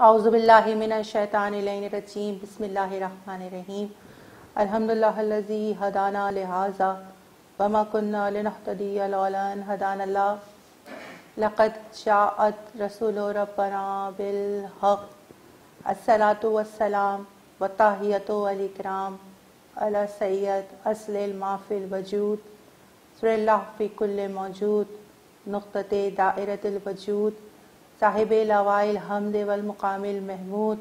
اعوذ باللہ من الشیطان الرجیم بسم اللہ الرحمن الرحیم الحمدللہ الذی ہدانا لہذا وما كنا لنہتدی لولا ان ہدانا اللہ لقد جاءت رسول ربنا بالحق الصلاۃ والسلام والتحیۃ والاکرام علی سید اصل ما فی الوجود سر اللہ فی کل موجود نقطۃ دائرۃ الوجود صاحب لواء الحمد والمقام المحمود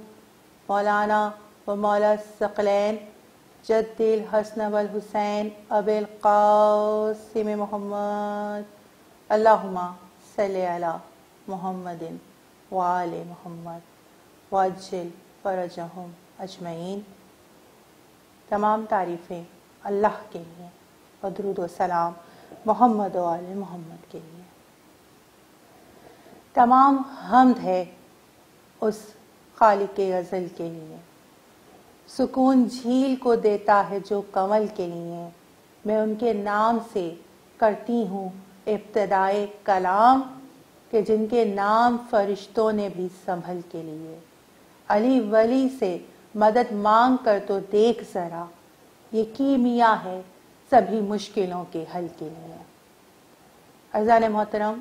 مولانا و مولا الثقلین جد الحسن والحسین ابی القاسم محمد اللہم صلی علی محمد وآل محمد وعجل فرجہم اجمعین۔ تمام تعریفیں اللہ کے لیے اور درود و سلام محمد و آل محمد کے لیے۔ تمام حمد ہے اس خالق ازل کے لیے، سکون جھیل کو دیتا ہے جو کمل کے لیے، میں ان کے نام سے کرتی ہوں ابتدائے کلام کہ جن کے نام فرشتوں نے بھی سنبھل کے لیے۔ علی ولی سے مدد مانگ کر تو دیکھ ذرا، یہ کیمیا ہے سبھی مشکلوں کے حل کے لیے۔ عزیزان محترم،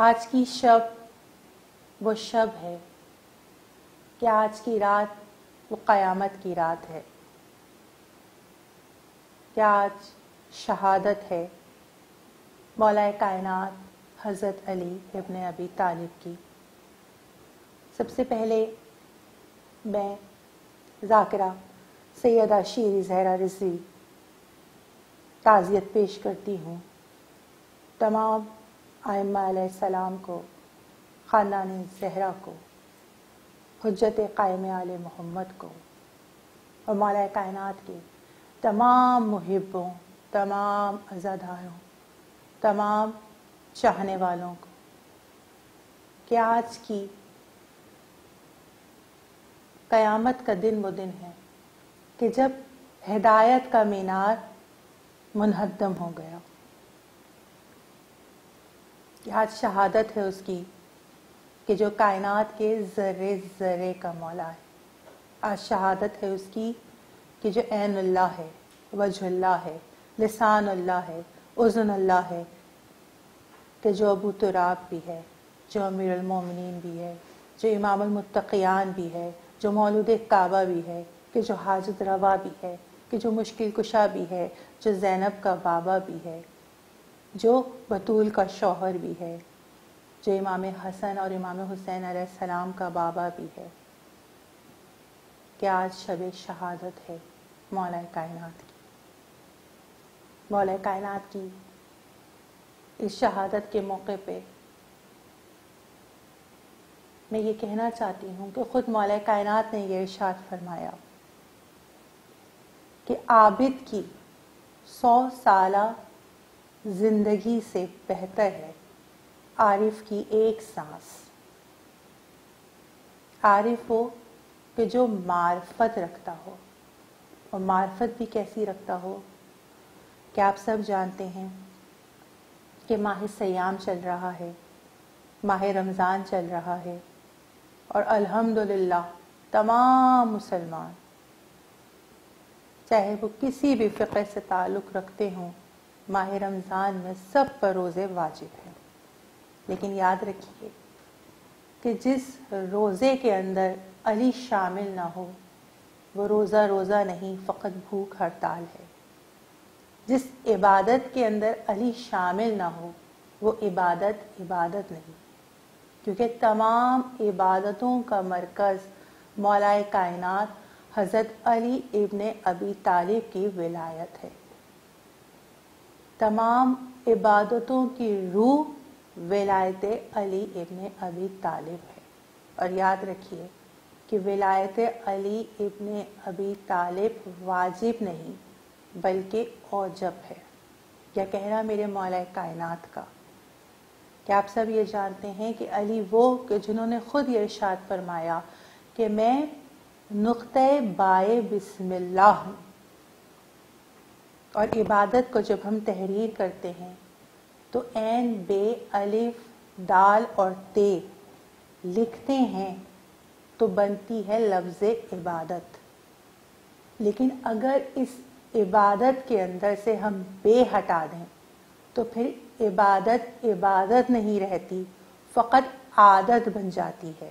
آج کی شب وہ شب ہے کہ آج کی رات وہ قیامت کی رات ہے کہ آج شہادت ہے مولا کائنات حضرت علی ابن ابی طالب کی۔ سب سے پہلے میں ذاکرہ سیدہ شیریں زہرا رضوی تعزیت پیش کرتی ہوں تمام ائمہ علیہ السلام کو، خاندان زہرا کو، حجت قائم آل محمد کو، اور مولا کائنات کے تمام محبوں، تمام عزاداروں، تمام چاہنے والوں کو کہ آج کی قیامت کا دن وہ دن ہے کہ جب ہدایت کا مینار منہدم ہو گیا، کہ آج شہادت ہے اس کی کہ جو کائنات کے ذرے ذرے کا مولا ہے۔ آج شہادت ہے اس کی کہ جو عین اللہ ہے، وجہ اللہ ہے، لسان اللہ ہے، اذن اللہ ہے، کہ جو ابو تراب بھی ہے، جو امیر المومنین بھی ہے، جو امام المتقیان بھی ہے، جو مولود کعبہ بھی ہے، کہ جو حاجت روا بھی ہے، کہ جو مشکل کشا بھی ہے، جو زینب کا بابا بھی ہے، جو بطول کا شوہر بھی ہے، جو امام حسن اور امام حسین علیہ السلام کا بابا بھی ہے، کہ آج شب شہادت ہے مولا کائنات کی۔ مولا کائنات کی اس شہادت کے موقع پہ میں یہ کہنا چاہتی ہوں کہ خود مولا کائنات نے یہ ارشاد فرمایا کہ عابد کی 100 سالہ زندگی سے بہتر ہے عارف کی ایک سانس۔ عارف وہ کہ جو معرفت رکھتا ہو، اور معرفت بھی کیسی رکھتا ہو کہ آپ سب جانتے ہیں کہ ماہ سیام چل رہا ہے، ماہ رمضان چل رہا ہے، اور الحمدللہ تمام مسلمان چاہے وہ کسی بھی فقہ سے تعلق رکھتے ہوں، ماہ رمضان میں سب پر روزے واجب ہیں۔ لیکن یاد رکھیے کہ جس روزے کے اندر علی شامل نہ ہو وہ روزہ نہیں، فقط بھوک ہڑتال ہے۔ جس عبادت کے اندر علی شامل نہ ہو وہ عبادت نہیں، کیونکہ تمام عبادتوں کا مرکز مولا کائنات حضرت علی ابن ابی طالب کی ولایت ہے۔ تمام عبادتوں کی روح ولایت علی ابن ابی طالب ہے۔ اور یاد رکھیے کہ ولایت علی ابن ابی طالب واجب نہیں بلکہ اوجب ہے، یا کہنا میرے مولا کائنات کا، کہ آپ سب یہ جانتے ہیں کہ علی وہ کہ جنہوں نے خود یہ ارشاد فرمایا کہ میں نقطہ بائے بسم اللہ ہوں، اور عبادت کو جب ہم تحریر کرتے ہیں تو عین بے الف دال اور تے لکھتے ہیں تو بنتی ہے لفظ عبادت، لیکن اگر اس عبادت کے اندر سے ہم بے ہٹا دیں تو پھر عبادت عبادت نہیں رہتی، فقط عادت بن جاتی ہے۔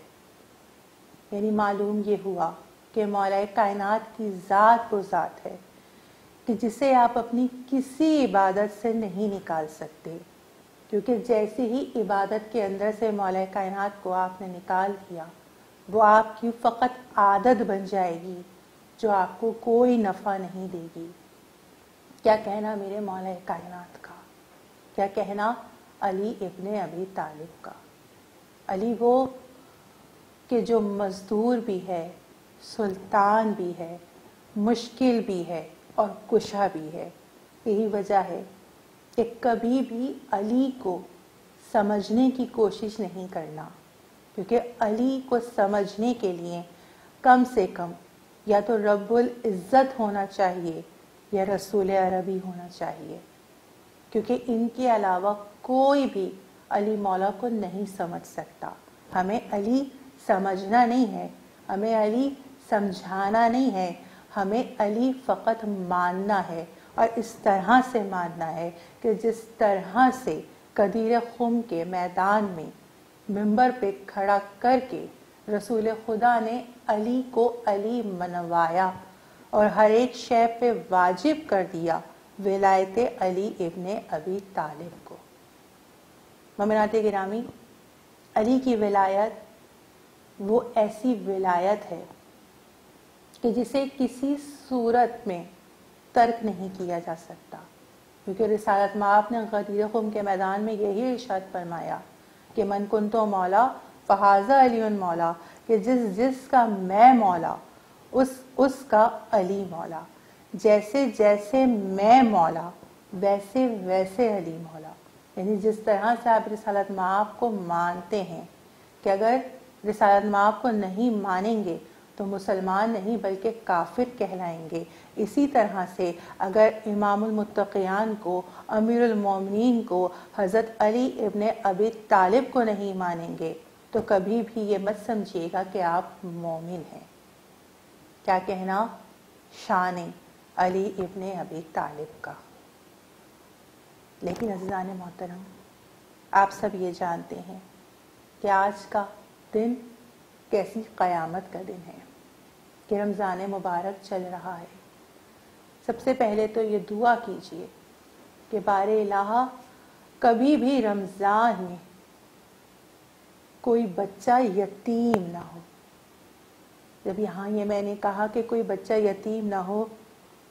یعنی معلوم یہ ہوا کہ مولا کائنات کی ذات وہ ذات ہے کہ جسے آپ اپنی کسی عبادت سے نہیں نکال سکتے، کیونکہ جیسے ہی عبادت کے اندر سے مولا کائنات کو آپ نے نکال دیا، وہ آپ کی فقط عادت بن جائے گی جو آپ کو کوئی نفع نہیں دے گی۔ کیا کہنا میرے مولا کائنات کا، کیا کہنا علی ابن ابی طالب کا۔ علی وہ کہ جو مزدور بھی ہے، سلطان بھی ہے، مشکل بھی ہے اور کشا بھی ہے۔ یہی وجہ ہے کہ کبھی بھی علی کو سمجھنے کی کوشش نہیں کرنا، کیونکہ علی کو سمجھنے کے لیے کم سے کم یا تو رب العزت ہونا چاہیے یا رسول عربی ہونا چاہیے، کیونکہ ان کے علاوہ کوئی بھی علی مولا کو نہیں سمجھ سکتا۔ ہمیں علی سمجھنا نہیں ہے، ہمیں علی سمجھانا نہیں ہے، ہمیں علی فقط ماننا ہے، اور اس طرح سے ماننا ہے کہ جس طرح سے قدیر خم کے میدان میں منبر پہ کھڑا کر کے رسول خدا نے علی کو علی منوایا اور ہر ایک شے پہ واجب کر دیا ولایت علی ابن ابی طالب کو۔ مومنات گرامی، علی کی ولایت وہ ایسی ولایت ہے کہ جسے کسی صورت میں ترک نہیں کیا جا سکتا، کیونکہ رسالت مآب نے غدیر خم کے میدان میں یہی ارشاد فرمایا کہ من کنتو مولا فہذا علی مولا، کہ جس کا میں مولا اس کا علی مولا، جیسے جیسے میں مولا ویسے ویسے علی مولا۔ یعنی جس طرح سے آپ رسالت مآب کو مانتے ہیں کہ اگر رسالت مآب کو نہیں مانیں گے تو مسلمان نہیں بلکہ کافر کہلائیں گے، اسی طرح سے اگر امام المتقیان کو، امیر المومنین کو، حضرت علی ابن ابی طالب کو نہیں مانیں گے تو کبھی بھی یہ مت سمجھیے گا کہ آپ مومن ہیں۔ کیا کہنا شان علی ابن ابی طالب کا۔ لیکن عزیزان محترم، آپ سب یہ جانتے ہیں کہ آج کا دن کیسی قیامت کا دن ہے کہ رمضان مبارک چل رہا ہے۔ سب سے پہلے تو یہ دعا کیجئے کہ بار الہ کبھی بھی رمضان میں کوئی بچہ یتیم نہ ہو۔ جب یہاں یہ میں نے کہا کہ کوئی بچہ یتیم نہ ہو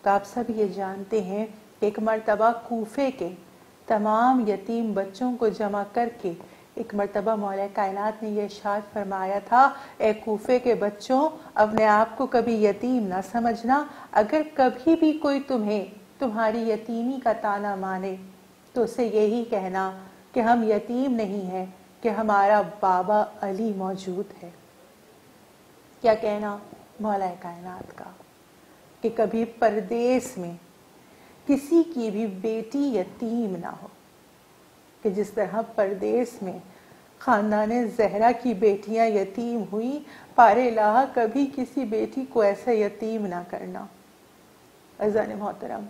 تو آپ سب یہ جانتے ہیں کہ ایک مرتبہ کوفے کے تمام یتیم بچوں کو جمع کر کے ایک مرتبہ مولا کائنات نے یہ ارشاد فرمایا تھا، اے کوفے کے بچوں، اپنے آپ کو کبھی یتیم نہ سمجھنا، اگر کبھی بھی کوئی تمہیں تمہاری یتیمی کا طعنہ مانے تو اسے یہی کہنا کہ ہم یتیم نہیں ہیں، کہ ہمارا بابا علی موجود ہے۔ کیا کہنا مولا کائنات کا کہ کبھی پردیس میں کسی کی بھی بیٹی یتیم نہ ہو، کہ جس طرح پردیس میں خاندان زہرا کی بیٹیاں یتیم ہوئیں، پار الہ کبھی کسی بیٹی کو ایسا یتیم نہ کرنا۔ عزیزان محترم،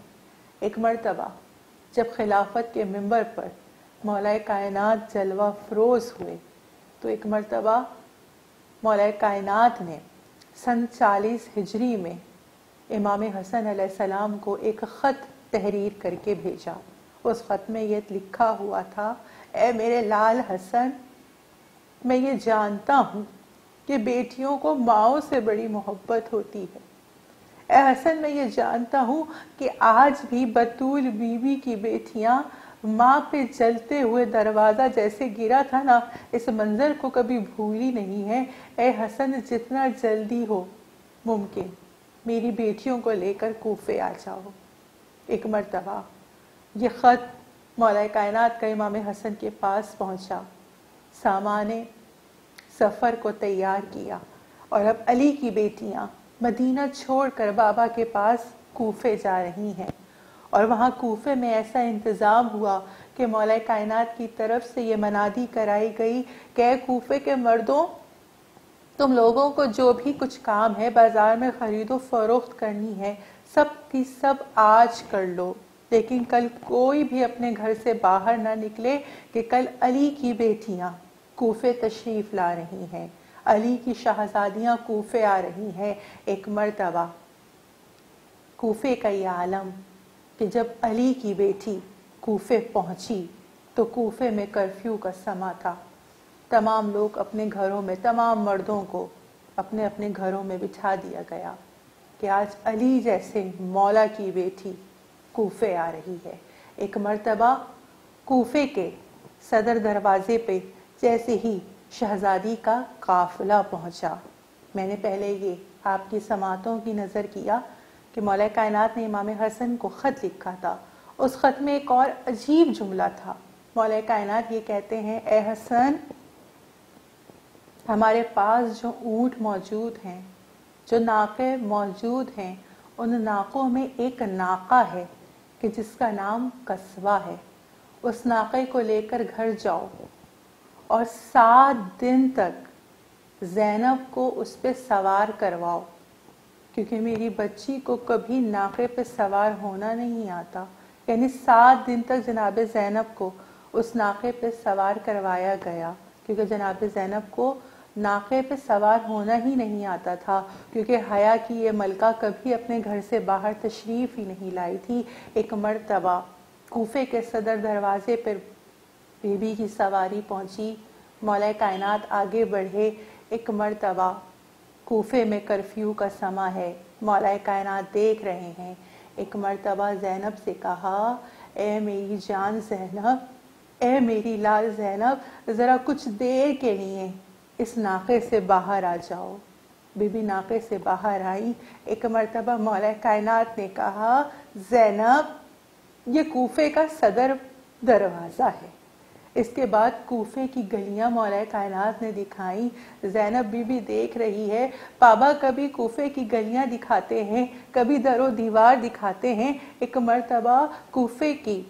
ایک مرتبہ جب خلافت کے منبر پر مولا کائنات جلوہ فروز ہوئے تو ایک مرتبہ مولا کائنات نے سن 40 ہجری میں امام حسن علیہ السلام کو ایک خط تحریر کر کے بھیجا۔ اس خط میں یہ لکھا ہوا تھا، اے میرے لال حسن، میں یہ جانتا ہوں کہ بیٹیوں کو ماؤں سے بڑی محبت ہوتی ہے۔ اے حسن، میں یہ جانتا ہوں کہ آج بھی بطول بی بی کی بیٹیاں ماں پہ جلتے ہوئے دروازہ جیسے گرا تھا نا، اس منظر کو کبھی بھولی نہیں ہے۔ اے حسن، جتنا جلدی ہو ممکن میری بیٹیوں کو لے کر کوفے آ جاؤ۔ ایک مرتبہ یہ خط مولا کائنات کا امام حسن کے پاس پہنچا، سامان سفر کو تیار کیا، اور اب علی کی بیٹیاں مدینہ چھوڑ کر بابا کے پاس کوفے جا رہی ہیں، اور وہاں کوفے میں ایسا انتظام ہوا کہ مولا کائنات کی طرف سے یہ منادی کرائی گئی کہ اے کوفے کے مردوں، تم لوگوں کو جو بھی کچھ کام ہے بازار میں خرید و فروخت کرنی ہے، سب کی سب آج کر لو، لیکن کل کوئی بھی اپنے گھر سے باہر نہ نکلے کہ کل علی کی بیٹیاں کوفے تشریف لا رہی ہیں، علی کی شہزادیاں کوفے آ رہی ہیں۔ ایک مرتبہ کوفے کا یہ عالم کہ جب علی کی بیٹی کوفے پہنچی تو کوفے میں کرفیو کا سما تھا۔ تمام لوگ اپنے گھروں میں، تمام مردوں کو اپنے اپنے گھروں میں بٹھا دیا گیا کہ آج علی جیسے مولا کی بیٹی کوفے آ رہی ہے۔ ایک مرتبہ کوفے کے صدر دروازے پہ جیسے ہی شہزادی کا قافلہ پہنچا، میں نے پہلے یہ آپ کی سماعتوں کی نظر کیا کہ مولا کائنات نے امام حسن کو خط لکھا تھا۔ اس خط میں ایک اور عجیب جملہ تھا۔ مولا کائنات یہ کہتے ہیں، اے حسن، ہمارے پاس جو اونٹ موجود ہیں، جو ناقے موجود ہیں، ان ناقوں میں ایک ناقہ ہے کہ جس کا نام قصوہ ہے۔ اس ناقے کو لے کر گھر جاؤ اور 7 دن تک زینب کو اس پہ سوار کرواؤ، کیونکہ میری بچی کو کبھی ناقے پہ سوار ہونا نہیں آتا۔ یعنی 7 دن تک جناب زینب کو اس ناقے پہ سوار کروایا گیا، کیونکہ جناب زینب کو ناقے پہ سوار ہونا ہی نہیں آتا تھا، کیونکہ حیا کی یہ ملکہ کبھی اپنے گھر سے باہر تشریف ہی نہیں لائی تھی۔ ایک مرتبہ کوفے کے صدر دروازے پر بی بی کی سواری پہنچی، مولا کائنات آگے بڑھے۔ ایک مرتبہ کوفے میں کرفیو کا سما ہے، مولا کائنات دیکھ رہے ہیں۔ ایک مرتبہ زینب سے کہا، اے میری جان زینب، اے میری لال زینب، ذرا کچھ دیر کے لیے اس ناقے سے باہر آ جاؤ۔ بی بی ناقے سے باہر آئی۔ ایک مرتبہ مولا کائنات نے کہا، زینب، یہ کوفے کا صدر دروازہ ہے۔ اس کے بعد کوفے کی گلیاں مولا کائنات نے دکھائیں۔ زینب بی بی دیکھ رہی ہے، بابا کبھی کوفے کی گلیاں دکھاتے ہیں، کبھی در و دیوار دکھاتے ہیں۔ ایک مرتبہ کوفے کی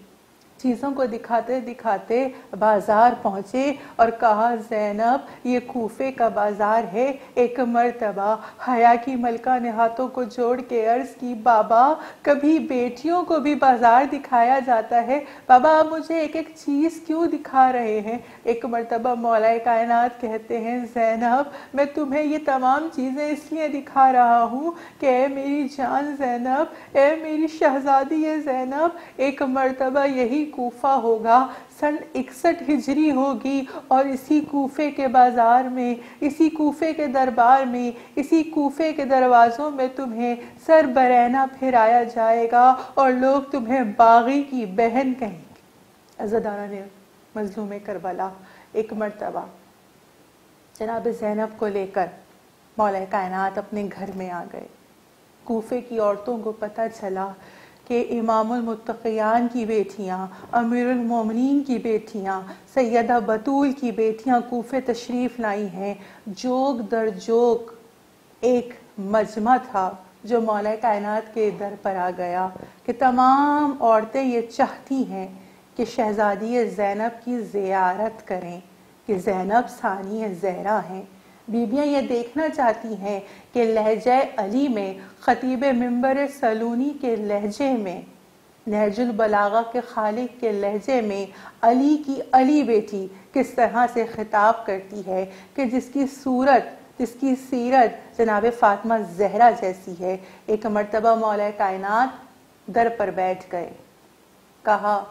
چیزوں کو دکھاتے دکھاتے بازار پہنچے اور کہا، زینب، یہ کوفے کا بازار ہے۔ ایک مرتبہ حیا کی ملکہ نے ہاتھوں کو جوڑ کے عرض کی، بابا کبھی بیٹیوں کو بھی بازار دکھایا جاتا ہے، بابا آپ مجھے ایک ایک چیز کیوں دکھا رہے ہیں؟ ایک مرتبہ مولا کائنات کہتے ہیں، زینب، میں تمہیں یہ تمام چیزیں اس لیے دکھا رہا ہوں کہ اے میری جان زینب، اے میری شہزادی زینب، ایک مرتبہ یہی کوفہ ہوگا، سن 61 ہجری ہوگی، اور اسی کوفے کے بازار میں، اسی کوفے کے دربار میں، اسی کوفے کے دروازوں میں تمہیں سر برہنہ پھرایا جائے گا اور لوگ تمہیں باغی کی بہن کہیں گے۔ عزادارہ نے مظلوم کربلا، ایک مرتبہ جناب زینب کو لے کر مولا کائنات اپنے گھر میں آ گئے۔ کوفے کی عورتوں کو پتہ چلا کہ امام المتقیان کی بیٹیاں، امیر المومنین کی بیٹیاں، سیدہ بطول کی بیٹیاں کوفے تشریف لائی ہیں۔ جوگ در جوگ ایک مجمع تھا جو مولا کائنات کے در پر آ گیا کہ تمام عورتیں یہ چاہتی ہیں کہ شہزادی زینب کی زیارت کریں کہ زینب ثانی زہرا ہیں۔ بیبیاں یہ دیکھنا چاہتی ہیں کہ لہجہ علی میں، خطیب منبر سلونی کے لہجے میں، نہج البلاغہ کے خالق کے لہجے میں علی کی علی بیٹی کس طرح سے خطاب کرتی ہے کہ جس کی صورت، جس کی سیرت جناب فاطمہ زہرا جیسی ہے۔ ایک مرتبہ مولا کائنات در پر بیٹھ گئے، کہا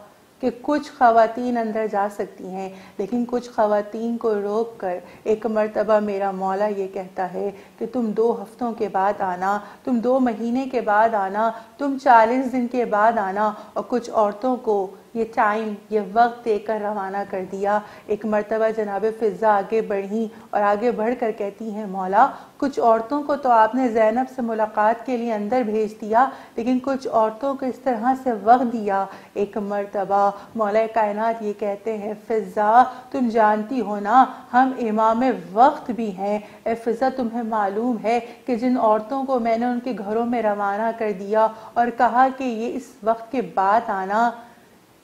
کہ کچھ خواتین اندر جا سکتی ہیں، لیکن کچھ خواتین کو روک کر ایک مرتبہ میرا مولا یہ کہتا ہے کہ تم 2 ہفتوں کے بعد آنا، تم 2 مہینے کے بعد آنا، تم 40 دن کے بعد آنا، اور کچھ عورتوں کو یہ ٹائم، یہ وقت دے کر روانہ کر دیا۔ ایک مرتبہ جناب فضہ آگے بڑھیں اور آگے بڑھ کر کہتی ہیں، مولا کچھ عورتوں کو تو آپ نے زینب سے ملاقات کے لیے اندر بھیج دیا، لیکن کچھ عورتوں کو اس طرح سے وقت دیا۔ ایک مرتبہ مولا کائنات یہ کہتے ہیں، فضہ تم جانتی ہو نا ہم امام وقت بھی ہیں۔ اے فضہ تمہیں معلوم ہے کہ جن عورتوں کو میں نے ان کے گھروں میں روانہ کر دیا اور کہا کہ یہ اس وقت کے بعد آنا،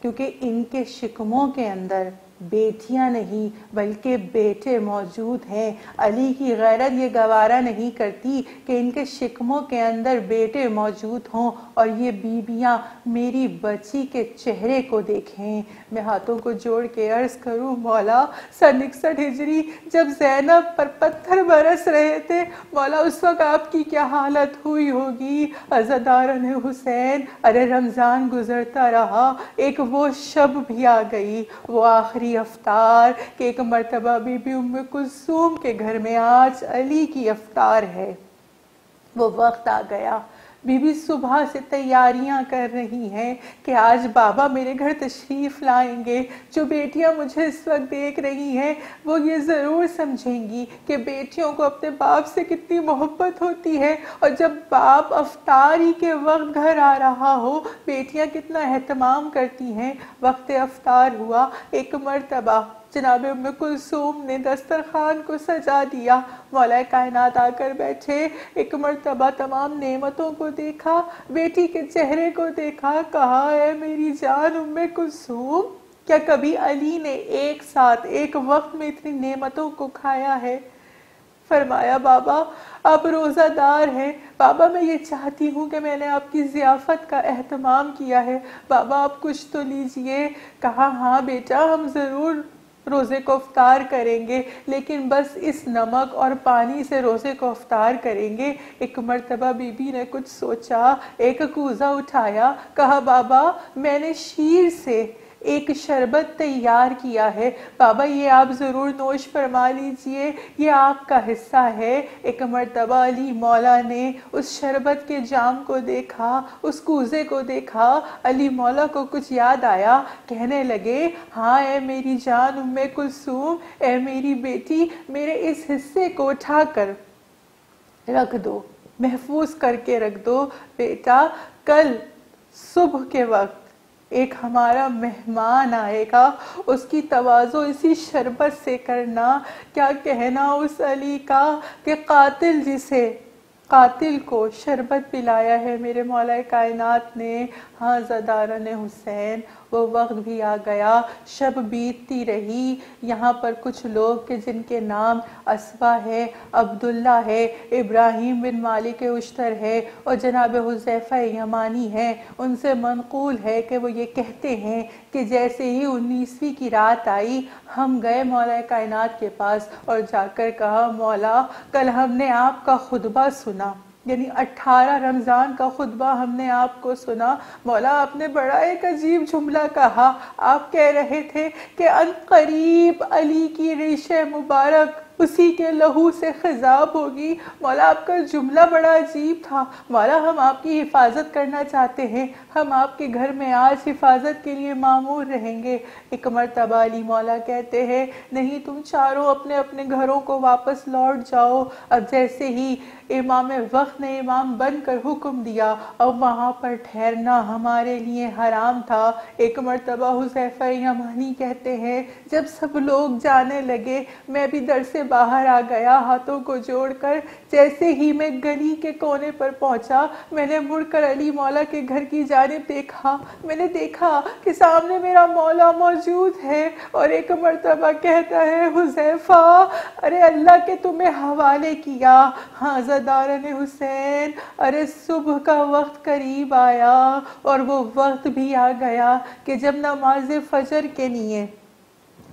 کیونکہ ان کے شکموں کے اندر بیٹیاں نہیں بلکہ بیٹے موجود ہیں۔ علی کی غیرت یہ گوارا نہیں کرتی کہ ان کے شکموں کے اندر بیٹے موجود ہوں اور یہ بیویاں میری بچی کے چہرے کو دیکھیں۔ میں ہاتھوں کو جوڑ کے عرض کروں مولا، 61 ہجری جب زینب پر پتھر برس رہے تھے، مولا اس وقت آپ کی کیا حالت ہوئی ہوگی؟ عزاداران حسین، ارے رمضان گزرتا رہا، ایک وہ شب بھی آ گئی، وہ آخری افطار کہ ایک مرتبہ بی بی ام کلثوم کے گھر میں آج علی کی افطار ہے۔ وہ وقت آ گیا، بی بی صبح سے تیاریاں کر رہی ہیں کہ آج بابا میرے گھر تشریف لائیں گے۔ جو بیٹیاں مجھے اس وقت دیکھ رہی ہیں وہ یہ ضرور سمجھیں گی کہ بیٹیوں کو اپنے باپ سے کتنی محبت ہوتی ہے، اور جب باپ افطاری کے وقت گھر آ رہا ہو بیٹیاں کتنا اہتمام کرتی ہیں۔ وقت افطار ہوا، ایک مرتبہ جناب ام کلثوم نے دسترخوان کو سجا دیا، مولا کائنات آ کر بیٹھے، ایک مرتبہ تمام نعمتوں کو دیکھا، بیٹی کے چہرے کو دیکھا، کہا اے میری جان ام کلثوم، کیا کبھی علی نے ایک ساتھ ایک وقت میں اتنی نعمتوں کو کھایا ہے؟ فرمایا بابا آپ روزہ دار ہیں، بابا میں یہ چاہتی ہوں کہ میں نے آپ کی ضیافت کا اہتمام کیا ہے، بابا آپ کچھ تو لیجئے۔ کہا ہاں بیٹا ہم ضرور روزے کو افطار کریں گے، لیکن بس اس نمک اور پانی سے روزے کو افطار کریں گے۔ ایک مرتبہ بی بی نے کچھ سوچا، ایک کوزہ اٹھایا، کہا بابا میں نے شیر سے ایک شربت تیار کیا ہے، بابا یہ آپ ضرور نوش فرما لیجئے، یہ آپ کا حصہ ہے۔ ایک مرتبہ علی مولا نے اس شربت کے جام کو دیکھا، اس کوزے کو دیکھا، علی مولا کو کچھ یاد آیا، کہنے لگے ہاں اے میری جان ام کلثوم، اے میری بیٹی، میرے اس حصے کو اٹھا کر رکھ دو، محفوظ کر کے رکھ دو، بیٹا کل صبح کے وقت ایک ہمارا مہمان آئے گا، اس کی تواضع اسی شربت سے کرنا۔ کیا کہنا اس علی کا کہ قاتل کو شربت پلایا ہے میرے مولا کائنات نے۔ ہاں زاداران حسین، وہ وقت بھی آ گیا، شب بیتتی رہی، یہاں پر کچھ لوگ کہ جن کے نام اسبا ہے، عبداللہ ہے، ابراہیم بن مالک اشتر ہے اور جناب حذیفہ یمانی ہے، ان سے منقول ہے کہ وہ یہ کہتے ہیں کہ جیسے ہی 19ویں کی رات آئی ہم گئے مولا کائنات کے پاس اور جا کر کہا مولا کل ہم نے آپ کا خطبہ سنا، یعنی 18 رمضان کا خطبہ ہم نے آپ کو سنا، مولا آپ نے بڑا ایک عجیب جملہ کہا، آپ کہہ رہے تھے کہ ان قریب علی کی ریش مبارک اسی کے لہو سے خضاب ہوگی۔ مولا آپ کا جملہ بڑا عجیب تھا، مولا ہم آپ کی حفاظت کرنا چاہتے ہیں، ہم آپ کے گھر میں آج حفاظت کے لیے مامور رہیں گے۔ ایک مرتبہ علی مولا کہتے ہیں نہیں تم چاروں اپنے اپنے گھروں کو واپس لوٹ جاؤ۔ اب جیسے ہی امام وقت نے امام بن کر حکم دیا اور وہاں پر ٹھہرنا ہمارے لیے حرام تھا۔ ایک مرتبہ حذیفہ یمانی کہتے ہیں جب سب لوگ جانے لگے میں بھی در سے باہر آ گیا ہاتھوں کو جوڑ کر، جیسے ہی میں گلی کے کونے پر پہنچا میں نے مڑ کر علی مولا کے گھر کی جانب دیکھا، میں نے دیکھا کہ سامنے میرا مولا موجود ہے اور ایک مرتبہ کہتا ہے حذیفہ ارے اللہ کے تمہیں حوالے کیا۔ ہاں زاداران حسین، ارے صبح کا وقت قریب آیا اور وہ وقت بھی آ گیا کہ جب نماز فجر کے لیے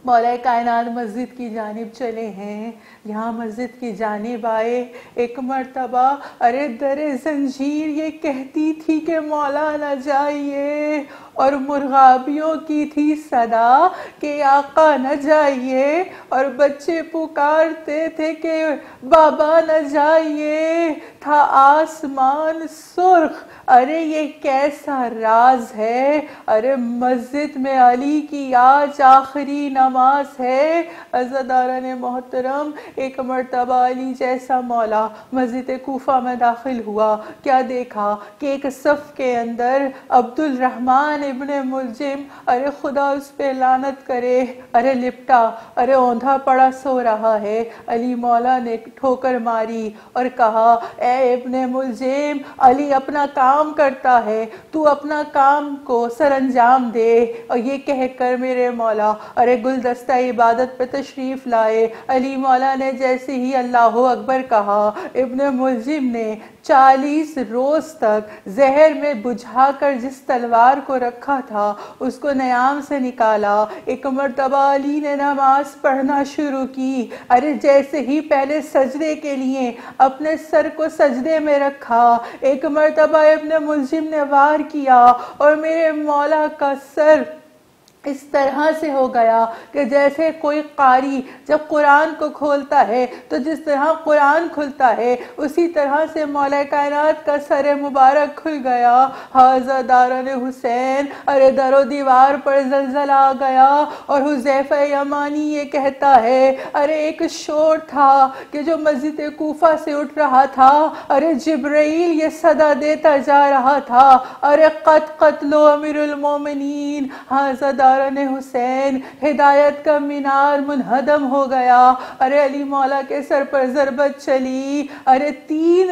مولا کائنات مسجد کی جانب چلے ہیں، یہاں مسجد کی جانب آئے، ایک مرتبہ ارے در زنجیر یہ کہتی تھی کہ مولا نہ جائیے، اور مرغابیوں کی تھی صدا کہ آقا نہ جائیے، اور بچے پکارتے تھے کہ بابا نہ جائیے، تھا آسمان سرخ، ارے یہ کیسا راز ہے، ارے مسجد میں علی کی آج آخری نماز ہے۔ عزاداران محترم، ایک مرتبہ علی جیسا مولا مسجد کوفہ میں داخل ہوا، کیا دیکھا کہ ایک صف کے اندر عبد الرحمن ابن ملجم، ارے خدا اس پہ لعنت کرے، ارے لپٹا، ارے اوندھا پڑا سو رہا ہے۔ علی مولا نے ٹھوکر ماری اور کہا اے ابن ملجم، علی اپنا کام کرتا ہے، تو اپنا کام کو سر انجام دے۔ اور یہ کہہ کر میرے مولا ارے گلدستہ عبادت پہ تشریف لائے۔ علی مولا نے جیسے ہی اللہ اکبر کہا، ابن ملجم نے 40 روز تک زہر میں بجھا کر جس تلوار کو رکھا تھا اس کو نیام سے نکالا۔ ایک مرتبہ علی نے نماز پڑھنا شروع کی، ارے جیسے ہی پہلے سجدے کے لیے اپنے سر کو سجدے میں رکھا، ایک مرتبہ ابن ملجم نے وار کیا اور میرے مولا کا سر اس طرح سے ہو گیا کہ جیسے کوئی قاری جب قرآن کو کھولتا ہے تو جس طرح قرآن کھلتا ہے اسی طرح سے مولا کائنات کا سر مبارک کھل گیا۔ حاضر دارن حسین، ارے در و دیوار پر زلزلہ آ گیا اور حذیفہ یمانی یہ کہتا ہے ارے ایک شور تھا کہ جو مسجد کوفہ سے اٹھ رہا تھا، ارے جبرائیل یہ صدا دیتا جا رہا تھا، ارے قتل امیر المومنین حاضر دارن حسین، ہدایت کا مینار منہدم ہو گیا۔ ارے علی مولا کے سر پر ضربت چلی، ارے 3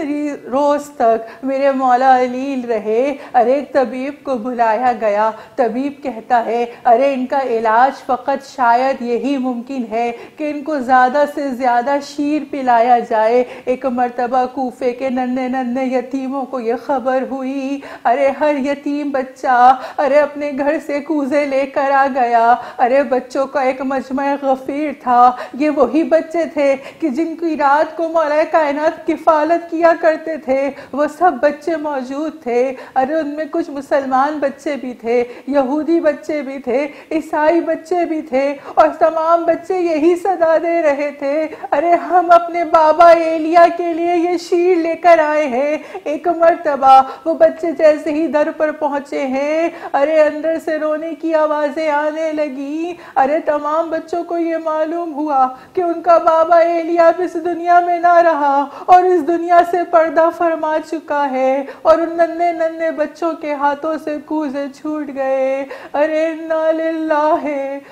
روز تک میرے مولا علیل رہے۔ ارے ایک طبیب کو بلایا گیا، طبیب کہتا ہے ارے ان کا علاج فقط شاید یہی ممکن ہے کہ ان کو زیادہ سے زیادہ شیر پلایا جائے۔ ایک مرتبہ کوفے کے ننھے ننھے یتیموں کو یہ خبر ہوئی، ارے ہر یتیم بچہ ارے اپنے گھر سے کوزے لے کر آ گیا۔ ارے بچوں کا ایک مجمع غفیر تھا، یہ وہی بچے تھے کہ جن کی رات کو مولا کائنات کفالت کیا کرتے تھے، وہ سب بچے موجود تھے۔ ارے ان میں کچھ مسلمان بچے بھی تھے، یہودی بچے بھی تھے، عیسائی بچے بھی تھے، اور تمام بچے یہی صدا دے رہے تھے ارے ہم اپنے بابا ایلیا کے لیے یہ شیر لے کر آئے ہیں۔ ایک مرتبہ وہ بچے جیسے ہی در پر پہنچے ہیں، ارے اندر سے رونے کی آوازیں آنے لگی۔ ارے تمام بچوں کو یہ معلوم ہوا کہ ان کا بابا ایلیا اس دنیا میں نہ رہا اور اس دنیا سے پردہ فرما چکا ہے، اور ان ننھے ننھے بچوں کے ہاتھوں سے کوزے چھوٹ گئے۔ ارے انا للہ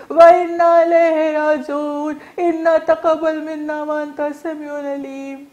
و انا الیہ راجعون، انا تقبل منا وانت السمیع العلیم۔